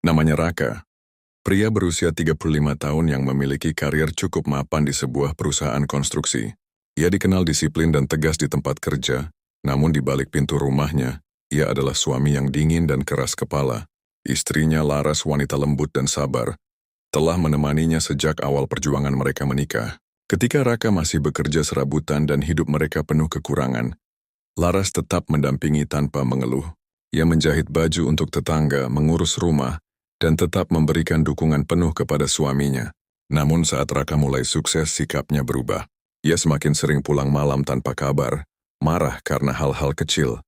Namanya Raka, pria berusia 35 tahun yang memiliki karir cukup mapan di sebuah perusahaan konstruksi. Ia dikenal disiplin dan tegas di tempat kerja, namun di balik pintu rumahnya, ia adalah suami yang dingin dan keras kepala. Istrinya Laras, wanita lembut dan sabar, telah menemaninya sejak awal perjuangan mereka menikah. Ketika Raka masih bekerja serabutan dan hidup mereka penuh kekurangan, Laras tetap mendampingi tanpa mengeluh. Ia menjahit baju untuk tetangga, mengurus rumah, dan tetap memberikan dukungan penuh kepada suaminya. Namun saat Raka mulai sukses, sikapnya berubah. Ia semakin sering pulang malam tanpa kabar, marah karena hal-hal kecil,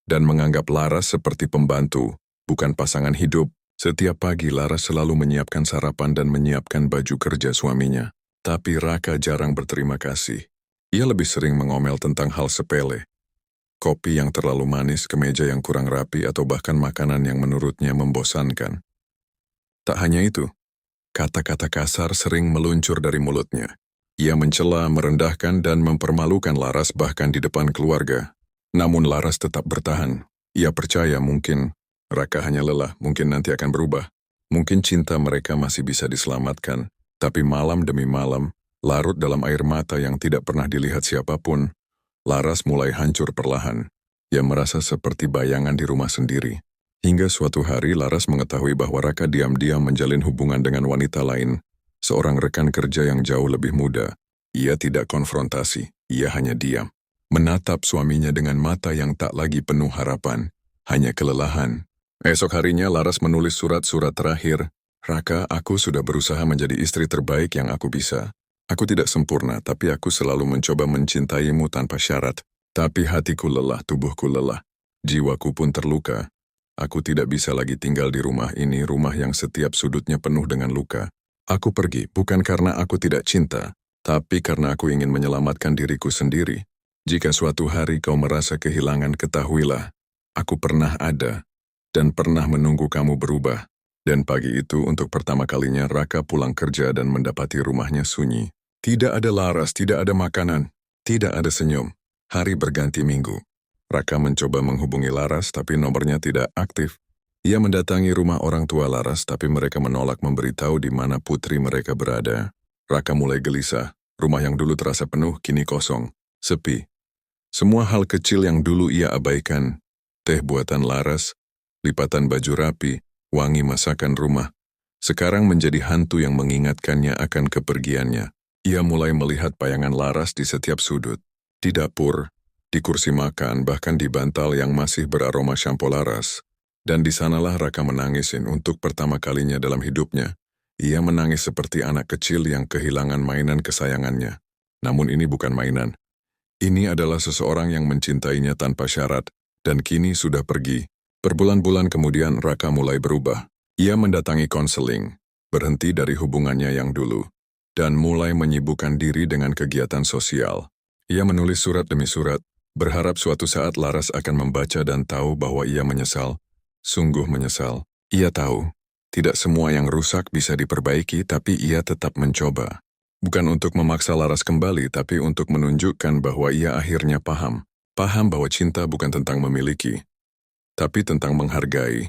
dan menganggap Laras seperti pembantu, bukan pasangan hidup. Setiap pagi Laras selalu menyiapkan sarapan dan menyiapkan baju kerja suaminya. Tapi Raka jarang berterima kasih. Ia lebih sering mengomel tentang hal sepele. Kopi yang terlalu manis, kemeja yang kurang rapi, atau bahkan makanan yang menurutnya membosankan. Tak hanya itu, kata-kata kasar sering meluncur dari mulutnya. Ia mencela, merendahkan, dan mempermalukan Laras bahkan di depan keluarga. Namun Laras tetap bertahan. Ia percaya mungkin Raka hanya lelah, mungkin nanti akan berubah. Mungkin cinta mereka masih bisa diselamatkan. Tapi malam demi malam, larut dalam air mata yang tidak pernah dilihat siapapun, Laras mulai hancur perlahan. Ia merasa seperti bayangan di rumah sendiri. Hingga suatu hari Laras mengetahui bahwa Raka diam-diam menjalin hubungan dengan wanita lain, seorang rekan kerja yang jauh lebih muda. Ia tidak konfrontasi, ia hanya diam. Menatap suaminya dengan mata yang tak lagi penuh harapan, hanya kelelahan. Esok harinya Laras menulis surat-surat terakhir. Raka, aku sudah berusaha menjadi istri terbaik yang aku bisa. Aku tidak sempurna, tapi aku selalu mencoba mencintaimu tanpa syarat. Tapi hatiku lelah, tubuhku lelah. Jiwaku pun terluka. Aku tidak bisa lagi tinggal di rumah ini, rumah yang setiap sudutnya penuh dengan luka. Aku pergi, bukan karena aku tidak cinta, tapi karena aku ingin menyelamatkan diriku sendiri. Jika suatu hari kau merasa kehilangan, ketahuilah, aku pernah ada, dan pernah menunggu kamu berubah. Dan pagi itu untuk pertama kalinya Raka pulang kerja dan mendapati rumahnya sunyi. Tidak ada Laras, tidak ada makanan, tidak ada senyum. Hari berganti minggu. Raka mencoba menghubungi Laras tapi nomornya tidak aktif. Ia mendatangi rumah orang tua Laras tapi mereka menolak memberitahu di mana putri mereka berada. Raka mulai gelisah. Rumah yang dulu terasa penuh kini kosong, sepi. Semua hal kecil yang dulu ia abaikan, teh buatan Laras, lipatan baju rapi, wangi masakan rumah, sekarang menjadi hantu yang mengingatkannya akan kepergiannya. Ia mulai melihat bayangan Laras di setiap sudut, di dapur, di kursi makan, bahkan di bantal yang masih beraroma sampo Laras. Dan di sanalah Raka menangisin untuk pertama kalinya dalam hidupnya. Ia menangis seperti anak kecil yang kehilangan mainan kesayangannya. Namun ini bukan mainan. Ini adalah seseorang yang mencintainya tanpa syarat, dan kini sudah pergi. Berbulan-bulan kemudian Raka mulai berubah. Ia mendatangi konseling, berhenti dari hubungannya yang dulu, dan mulai menyibukkan diri dengan kegiatan sosial. Ia menulis surat demi surat, berharap suatu saat Laras akan membaca dan tahu bahwa ia menyesal. Sungguh menyesal. Ia tahu, tidak semua yang rusak bisa diperbaiki, tapi ia tetap mencoba. Bukan untuk memaksa Laras kembali, tapi untuk menunjukkan bahwa ia akhirnya paham. Paham bahwa cinta bukan tentang memiliki, tapi tentang menghargai.